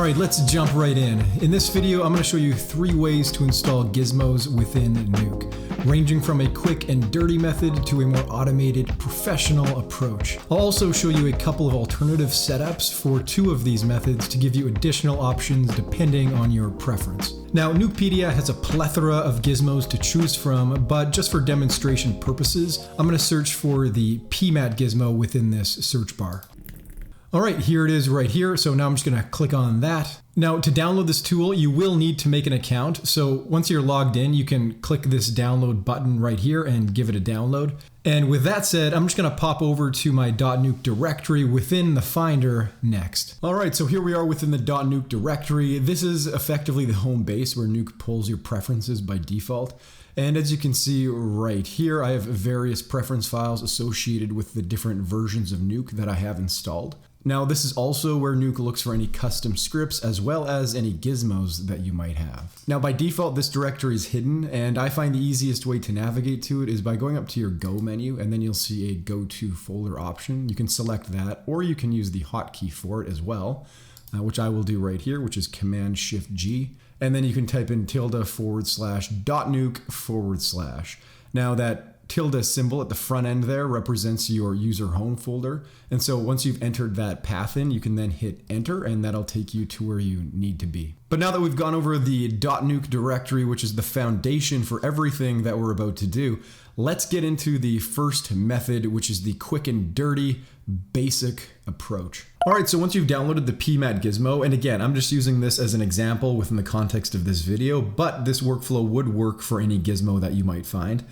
Alright, let's jump right in. In this video, I'm going to show you 3 ways to install gizmos within Nuke, ranging from a quick and dirty method to a more automated, professional approach. I'll also show you a couple of alternative setups for 2 of these methods to give you additional options depending on your preference. Now, Nukepedia has a plethora of gizmos to choose from, but just for demonstration purposes, I'm going to search for the PMAT gizmo within this search bar. Alright, here it is right here, so now I'm just going to click on that. Now, to download this tool, you will need to make an account, so once you're logged in, you can click this download button right here and give it a download. And with that said, I'm just going to pop over to my .nuke directory within the Finder next. Alright, so here we are within the .nuke directory. This is effectively the home base where Nuke pulls your preferences by default. And as you can see right here, I have various preference files associated with the different versions of Nuke that I have installed. Now, this is also where Nuke looks for any custom scripts as well as any gizmos that you might have. Now, by default, this directory is hidden, and I find the easiest way to navigate to it is by going up to your Go menu, and then you'll see a Go To Folder option. You can select that, or you can use the hotkey for it as well, which I will do right here, which is Command-Shift-G. And then you can type in ~.nuke/. Now, that tilde symbol at the front end there represents your user home folder. And so once you've entered that path in, you can then hit enter and that'll take you to where you need to be. But now that we've gone over the .nuke directory, which is the foundation for everything that we're about to do, let's get into the first method, which is the quick and dirty basic approach. Alright, so once you've downloaded the PMAT gizmo, and again, I'm just using this as an example within the context of this video, but this workflow would work for any gizmo that you might find.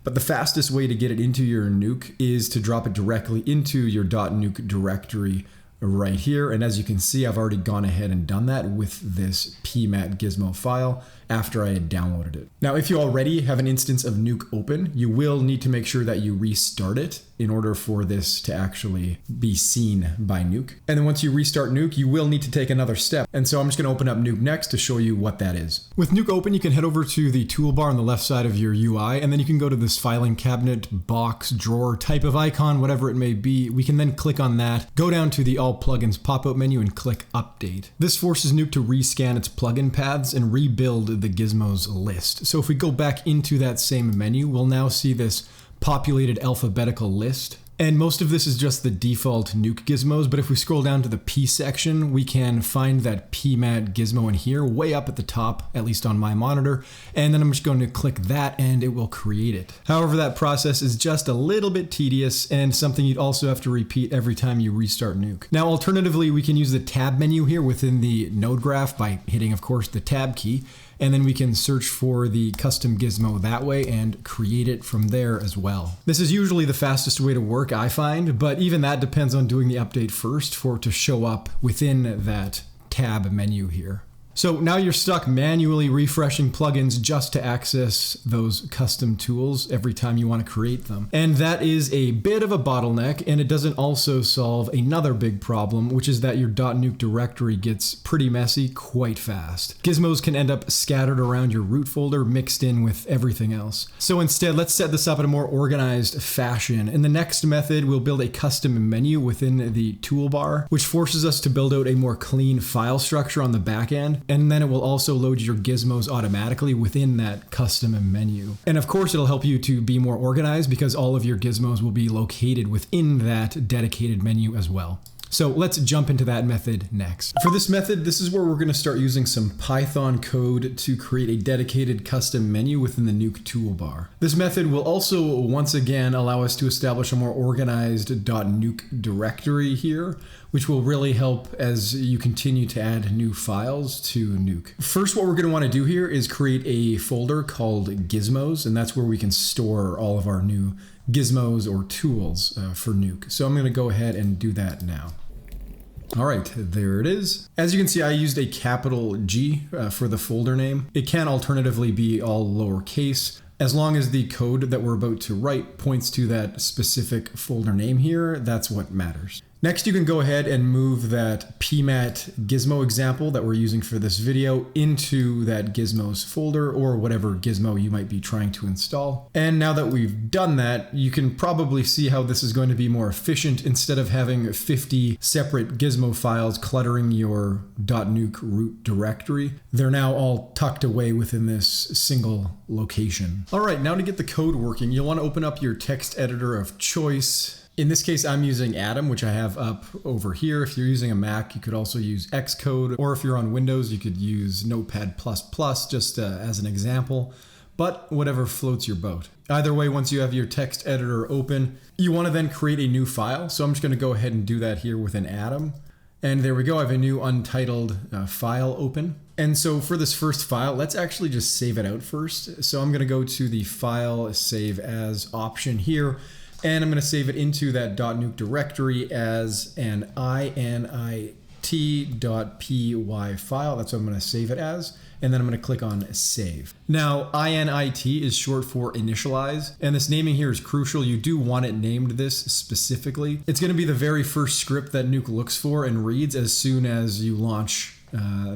But the fastest way to get it into your Nuke is to drop it directly into your .nuke directory right here. And as you can see, I've already gone ahead and done that with this PMAT gizmo file after I had downloaded it. Now, if you already have an instance of Nuke open, you will need to make sure that you restart it in order for this to actually be seen by Nuke. And then once you restart Nuke, you will need to take another step. And so I'm just going to open up Nuke next to show you what that is. With Nuke open, you can head over to the toolbar on the left side of your UI, and then you can go to this filing cabinet, box, drawer, type of icon, whatever it may be. We can then click on that, go down to the All Plugins pop-up menu and click Update. This forces Nuke to rescan its plugin paths and rebuild the gizmos list. So if we go back into that same menu, we'll now see this populated alphabetical list. And most of this is just the default Nuke gizmos, but if we scroll down to the P section, we can find that PMAT gizmo in here, way up at the top, at least on my monitor. And then I'm just going to click that and it will create it. However, that process is just a little bit tedious and something you'd also have to repeat every time you restart Nuke. Now, alternatively, we can use the tab menu here within the node graph by hitting, of course, the tab key. And then we can search for the custom gizmo that way and create it from there as well. This is usually the fastest way to work, I find, but even that depends on doing the update first for it to show up within that tab menu here. So now you're stuck manually refreshing plugins just to access those custom tools every time you want to create them. And that is a bit of a bottleneck, and it doesn't also solve another big problem, which is that your .nuke directory gets pretty messy quite fast. Gizmos can end up scattered around your root folder, mixed in with everything else. So instead, let's set this up in a more organized fashion. In the next method, we'll build a custom menu within the toolbar, which forces us to build out a more clean file structure on the back end. And then it will also load your gizmos automatically within that custom menu. And of course, it'll help you to be more organized because all of your gizmos will be located within that dedicated menu as well. So let's jump into that method next. For this method, this is where we're going to start using some Python code to create a dedicated custom menu within the Nuke toolbar. This method will also once again allow us to establish a more organized .nuke directory here, which will really help as you continue to add new files to Nuke. First, what we're going to want to do here is create a folder called Gizmos, and that's where we can store all of our new gizmos or tools for Nuke. So I'm going to go ahead and do that now. All right, there it is. As you can see, I used a capital G for the folder name. It can alternatively be all lowercase. As long as the code that we're about to write points to that specific folder name here, that's what matters. Next, you can go ahead and move that PMAT Gizmo example that we're using for this video into that Gizmos folder or whatever Gizmo you might be trying to install. And now that we've done that, you can probably see how this is going to be more efficient instead of having 50 separate Gizmo files cluttering your .nuke root directory. They're now all tucked away within this single location. All right, now to get the code working, you'll want to open up your text editor of choice. In this case, I'm using Atom, which I have up over here. If you're using a Mac, you could also use Xcode, or if you're on Windows, you could use Notepad++, just as an example, but whatever floats your boat. Either way, once you have your text editor open, you want to then create a new file. So I'm just going to go ahead and do that here within Atom. And there we go, I have a new untitled file open. And so for this first file, let's actually just save it out first. So I'm going to go to the File Save As option here. And I'm going to save it into that .nuke directory as an init.py file. That's what I'm going to save it as. And then I'm going to click on Save. Now, init is short for initialize. And this naming here is crucial. You do want it named this specifically. It's going to be the very first script that Nuke looks for and reads as soon as you launch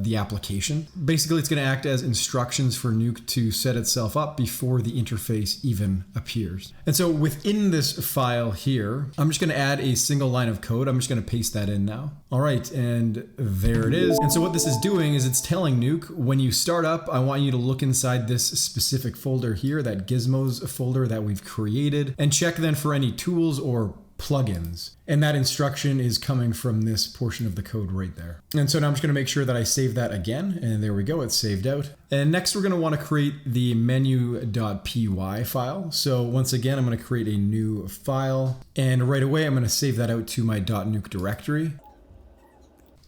the application. Basically, it's going to act as instructions for Nuke to set itself up before the interface even appears. And so within this file here, I'm just going to add a single line of code. I'm just going to paste that in now. All right, and there it is. And so what this is doing is it's telling Nuke, when you start up, I want you to look inside this specific folder here, that Gizmos folder that we've created, and check then for any tools or plugins. And that instruction is coming from this portion of the code right there. And so now I'm just going to make sure that I save that again. And there we go, it's saved out. And next we're going to want to create the menu.py file. So once again, I'm going to create a new file. And right away, I'm going to save that out to my .nuke directory.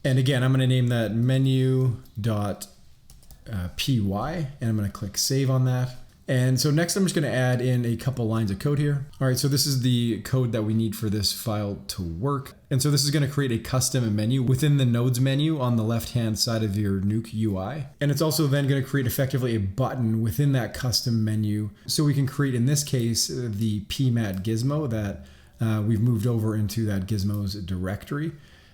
And again, I'm going to name that menu.py. And I'm going to click save on that. And so next I'm just going to add in a couple lines of code here. All right, so this is the code that we need for this file to work. And so this is going to create a custom menu within the nodes menu on the left-hand side of your Nuke UI. And it's also then going to create effectively a button within that custom menu. So we can create, in this case, the PMAT Gizmo that we've moved over into that Gizmos directory.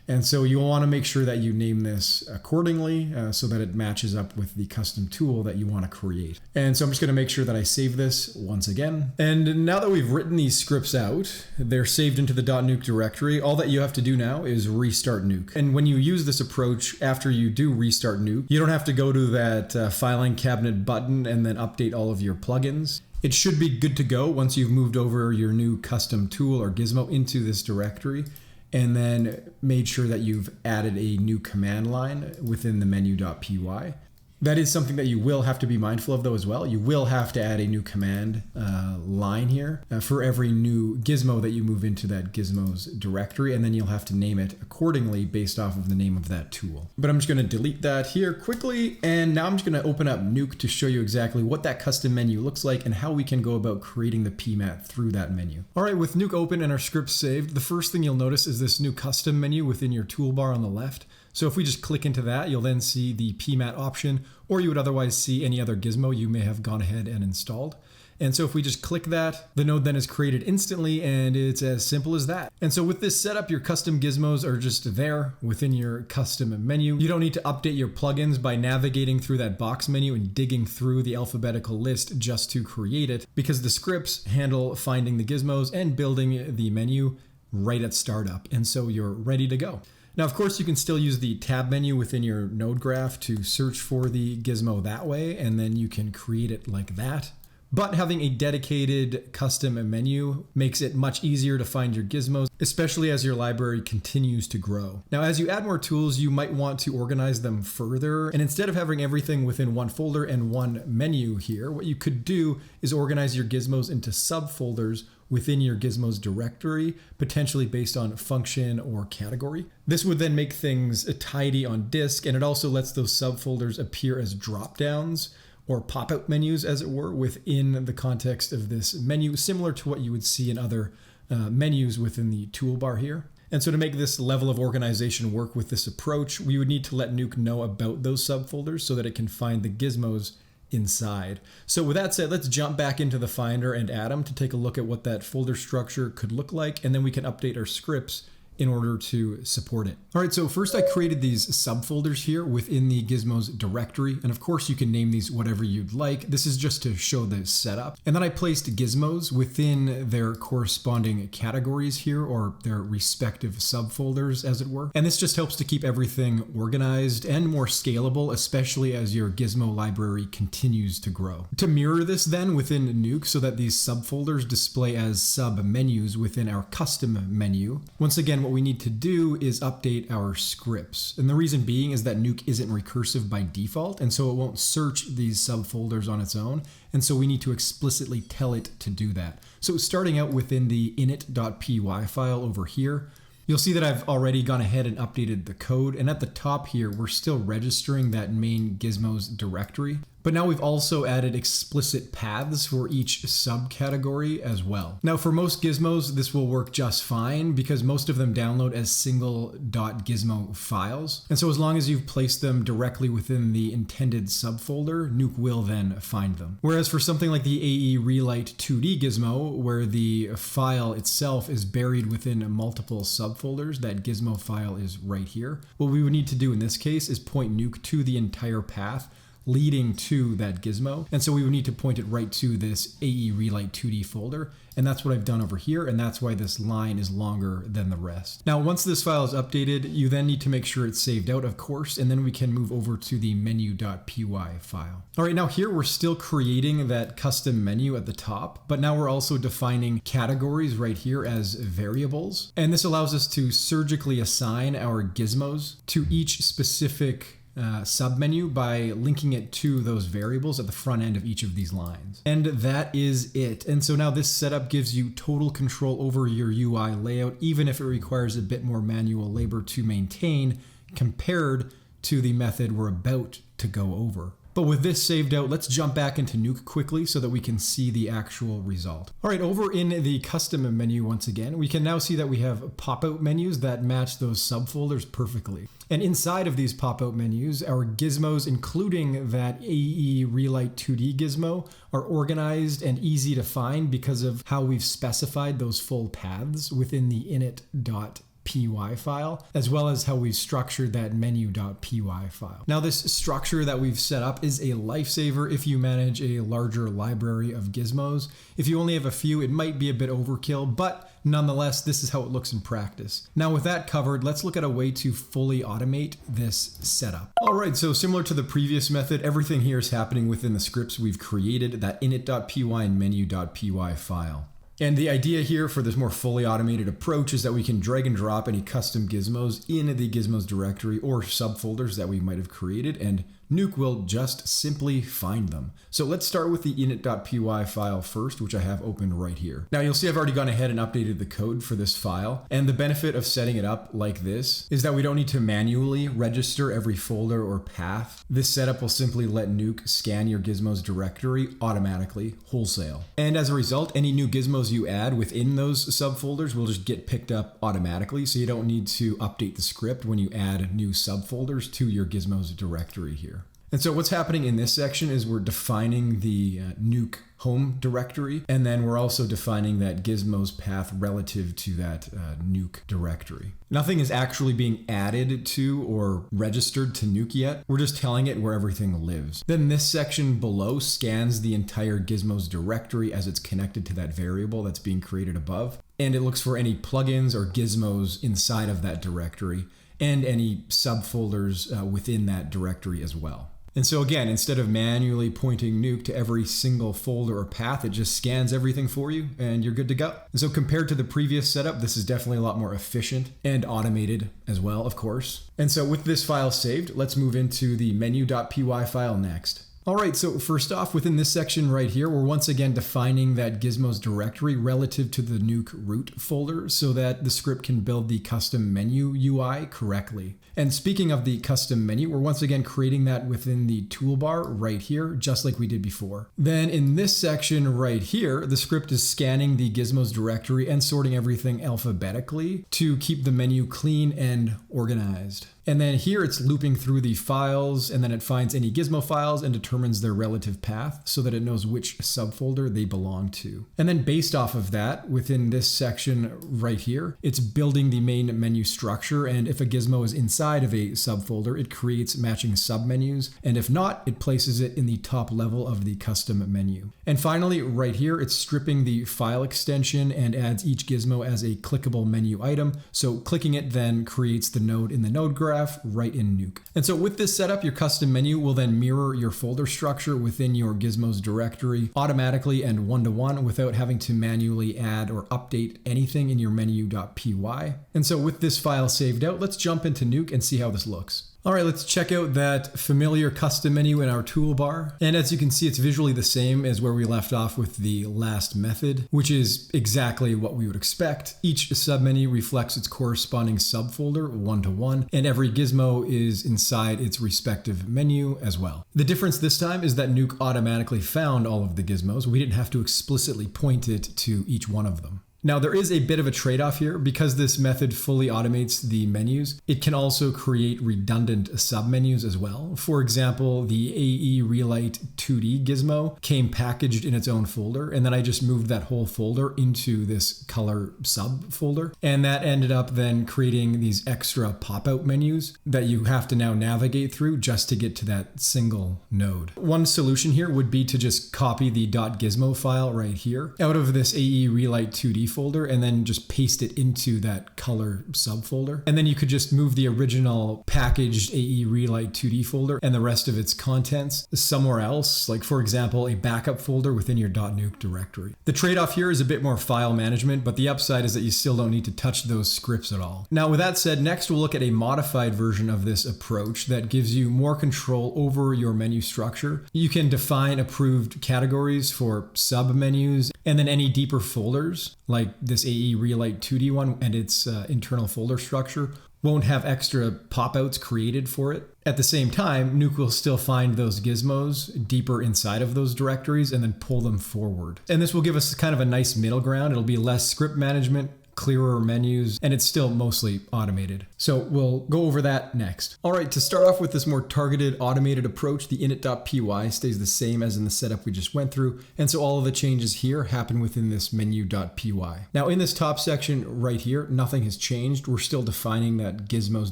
And so you'll want to make sure that you name this accordingly so that it matches up with the custom tool that you want to create. And so I'm just going to make sure that I save this once again. And now that we've written these scripts out, they're saved into the .nuke directory. All that you have to do now is restart Nuke. And when you use this approach, after you do restart Nuke, you don't have to go to that filing cabinet button and then update all of your plugins. It should be good to go once you've moved over your new custom tool or Gizmo into this directory, and then made sure that you've added a new command line within the menu.py. That is something that you will have to be mindful of though as well. You will have to add a new command line here for every new gizmo that you move into that Gizmos directory, and then you'll have to name it accordingly based off of the name of that tool. But I'm just going to delete that here quickly, and now I'm just going to open up Nuke to show you exactly what that custom menu looks like and how we can go about creating the PMAT through that menu. All right, with Nuke open and our script saved, the first thing you'll notice is this new custom menu within your toolbar on the left. So if we just click into that, you'll then see the PMAT option, or you would otherwise see any other gizmo you may have gone ahead and installed. And so if we just click that, the node then is created instantly, and it's as simple as that. And so with this setup, your custom gizmos are just there within your custom menu. You don't need to update your plugins by navigating through that box menu and digging through the alphabetical list just to create it, because the scripts handle finding the gizmos and building the menu right at startup. And so you're ready to go. Now, of course, you can still use the tab menu within your node graph to search for the gizmo that way, and then you can create it like that. But having a dedicated custom menu makes it much easier to find your gizmos, especially as your library continues to grow. Now, as you add more tools, you might want to organize them further. And instead of having everything within one folder and one menu here, what you could do is organize your gizmos into subfolders within your Gizmos directory, potentially based on function or category. This would then make things tidy on disk, and it also lets those subfolders appear as dropdowns or pop-out menus, as it were, within the context of this menu, similar to what you would see in other menus within the toolbar here. And so to make this level of organization work with this approach, we would need to let Nuke know about those subfolders so that it can find the gizmos inside. So with that said, let's jump back into the Finder and Atom to take a look at what that folder structure could look like, and then we can update our scripts in order to support it. All right, so first I created these subfolders here within the Gizmos directory. And of course you can name these whatever you'd like. This is just to show the setup. And then I placed Gizmos within their corresponding categories here, or their respective subfolders as it were. And this just helps to keep everything organized and more scalable, especially as your Gizmo library continues to grow. To mirror this then within Nuke so that these subfolders display as sub-menus within our custom menu, once again, what we need to do is update our scripts. And the reason being is that Nuke isn't recursive by default, and so it won't search these subfolders on its own. And so we need to explicitly tell it to do that. So starting out within the init.py file over here, you'll see that I've already gone ahead and updated the code. And at the top here, we're still registering that main Gizmos directory. But now we've also added explicit paths for each subcategory as well. Now for most Gizmos, this will work just fine because most of them download as single .gizmo files. And so as long as you've placed them directly within the intended subfolder, Nuke will then find them. Whereas for something like the AE Relight 2D Gizmo, where the file itself is buried within multiple subfolders, that Gizmo file is right here. What we would need to do in this case is point Nuke to the entire path leading to that Gizmo. And so we would need to point it right to this AE Relight 2D folder. And that's what I've done over here. And that's why this line is longer than the rest. Now, once this file is updated, you then need to make sure it's saved out, of course, and then we can move over to the menu.py file. All right, now here we're still creating that custom menu at the top, but now we're also defining categories right here as variables. And this allows us to surgically assign our Gizmos to each specific submenu by linking it to those variables at the front end of each of these lines. And that is it. And so now this setup gives you total control over your UI layout, even if it requires a bit more manual labor to maintain compared to the method we're about to go over. But with this saved out, let's jump back into Nuke quickly so that we can see the actual result. All right, over in the custom menu once again, we can now see that we have pop-out menus that match those subfolders perfectly. And inside of these pop-out menus, our Gizmos, including that AE Relight 2D Gizmo, are organized and easy to find because of how we've specified those full paths within the init.py file, as well as how we've structured that menu.py file. Now, this structure that we've set up is a lifesaver if you manage a larger library of Gizmos. If you only have a few, it might be a bit overkill, but nonetheless, this is how it looks in practice. Now, with that covered, let's look at a way to fully automate this setup. All right, so similar to the previous method, everything here is happening within the scripts we've created, that init.py and menu.py file. And the idea here for this more fully automated approach is that we can drag and drop any custom Gizmos in the Gizmos directory or subfolders that we might have created, and Nuke will just simply find them. So let's start with the init.py file first, which I have open right here. Now you'll see I've already gone ahead and updated the code for this file. And the benefit of setting it up like this is that we don't need to manually register every folder or path. This setup will simply let Nuke scan your Gizmos directory automatically, wholesale. And as a result, any new Gizmos you add within those subfolders will just get picked up automatically. So you don't need to update the script when you add new subfolders to your Gizmos directory here. And so what's happening in this section is we're defining the Nuke home directory, and then we're also defining that Gizmos path relative to that Nuke directory. Nothing is actually being added to or registered to Nuke yet. We're just telling it where everything lives. Then this section below scans the entire Gizmos directory as it's connected to that variable that's being created above. And it looks for any plugins or Gizmos inside of that directory and any subfolders within that directory as well. And so again, instead of manually pointing Nuke to every single folder or path, it just scans everything for you and you're good to go. And so compared to the previous setup, this is definitely a lot more efficient and automated as well, of course. And so with this file saved, let's move into the menu.py file next. All right, so first off, within this section right here, we're once again defining that Gizmos directory relative to the Nuke root folder so that the script can build the custom menu UI correctly. And speaking of the custom menu, we're once again creating that within the toolbar right here, just like we did before. Then in this section right here, the script is scanning the Gizmos directory and sorting everything alphabetically to keep the menu clean and organized. And then here it's looping through the files, and then it finds any Gizmo files and determines their relative path so that it knows which subfolder they belong to. And then based off of that, within this section right here, it's building the main menu structure. And if a Gizmo is inside of a subfolder, it creates matching submenus. And if not, it places it in the top level of the custom menu. And finally, right here, it's stripping the file extension and adds each Gizmo as a clickable menu item. So clicking it then creates the node in the node graph right in Nuke. And so with this setup, your custom menu will then mirror your folder structure within your Gizmos directory automatically and one-to-one without having to manually add or update anything in your menu.py. And so with this file saved out, let's jump into Nuke and see how this looks. All right, let's check out that familiar custom menu in our toolbar. And as you can see, it's visually the same as where we left off with the last method, which is exactly what we would expect. Each submenu reflects its corresponding subfolder one-to-one, and every Gizmo is inside its respective menu as well. The difference this time is that Nuke automatically found all of the Gizmos. We didn't have to explicitly point it to each one of them. Now, there is a bit of a trade-off here. Because this method fully automates the menus, it can also create redundant submenus as well. For example, the AE Relight 2D Gizmo came packaged in its own folder, and then I just moved that whole folder into this color subfolder. And that ended up then creating these extra pop-out menus that you have to now navigate through just to get to that single node. One solution here would be to just copy the .gizmo file right here out of this AE Relight 2D folder and then just paste it into that color subfolder. And then you could just move the original packaged AE Relight 2D folder and the rest of its contents somewhere else, like for example, a backup folder within your .nuke directory. The trade-off here is a bit more file management, but the upside is that you still don't need to touch those scripts at all. Now, with that said, next we'll look at a modified version of this approach that gives you more control over your menu structure. You can define approved categories for submenus and then any deeper folders, like this AE Relight 2D one and its internal folder structure, won't have extra pop-outs created for it. At the same time, Nuke will still find those Gizmos deeper inside of those directories and then pull them forward. And this will give us kind of a nice middle ground. It'll be less script management, clearer menus, and it's still mostly automated. So we'll go over that next. All right, to start off with this more targeted automated approach, the init.py stays the same as in the setup we just went through. And so all of the changes here happen within this menu.py. Now in this top section right here, nothing has changed. We're still defining that Gizmos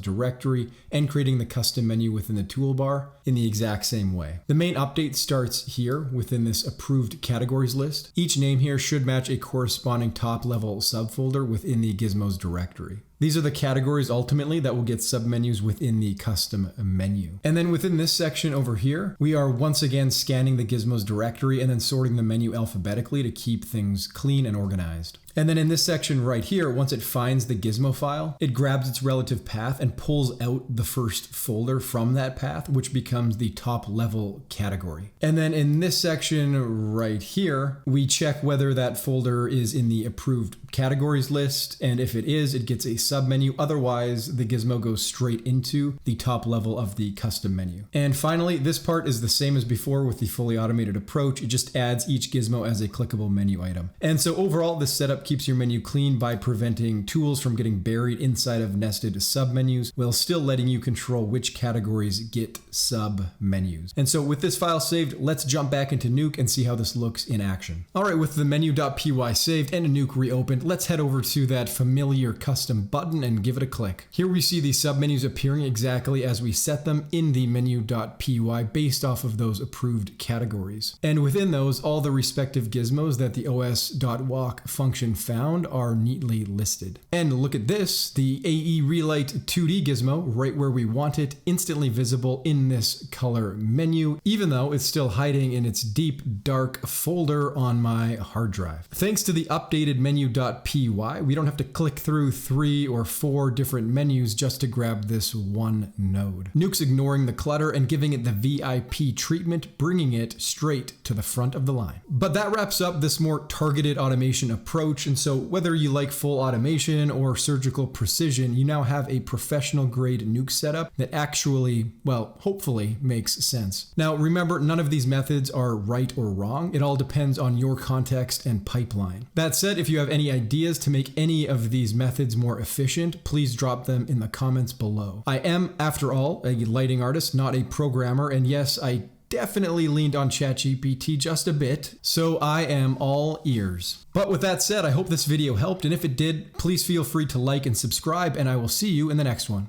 directory and creating the custom menu within the toolbar in the exact same way. The main update starts here within this approved categories list. Each name here should match a corresponding top level subfolder within the Gizmos directory. These are the categories ultimately that will get submenus within the custom menu. And then within this section over here, we are once again scanning the Gizmos directory and then sorting the menu alphabetically to keep things clean and organized. And then in this section right here, once it finds the Gizmo file, it grabs its relative path and pulls out the first folder from that path, which becomes the top level category. And then in this section right here, we check whether that folder is in the approved categories list. And if it is, it gets a submenu. Otherwise, the Gizmo goes straight into the top level of the custom menu. And finally, this part is the same as before with the fully automated approach. It just adds each Gizmo as a clickable menu item. And so overall, this setup keeps your menu clean by preventing tools from getting buried inside of nested submenus while still letting you control which categories get submenus. And so with this file saved, let's jump back into Nuke and see how this looks in action. All right, with the menu.py saved and a Nuke reopened, let's head over to that familiar custom button and give it a click. Here we see the submenus appearing exactly as we set them in the menu.py based off of those approved categories. And within those, all the respective Gizmos that the os.walk function found are neatly listed. And look at this, the AE Relight 2D Gizmo, right where we want it, instantly visible in this color menu, even though it's still hiding in its deep, dark folder on my hard drive. Thanks to the updated menu.py, we don't have to click through 3 or 4 different menus just to grab this one node. Nuke's ignoring the clutter and giving it the VIP treatment, bringing it straight to the front of the line. But that wraps up this more targeted automation approach. And so whether you like full automation or surgical precision, you now have a professional grade Nuke setup that actually, well, hopefully makes sense. Now remember, none of these methods are right or wrong. It all depends on your context and pipeline. That said, if you have any ideas to make any of these methods more efficient, efficient, please drop them in the comments below. I am, after all, a lighting artist, not a programmer, and yes, I definitely leaned on ChatGPT just a bit, so I am all ears. But with that said, I hope this video helped, and if it did, please feel free to like and subscribe, and I will see you in the next one.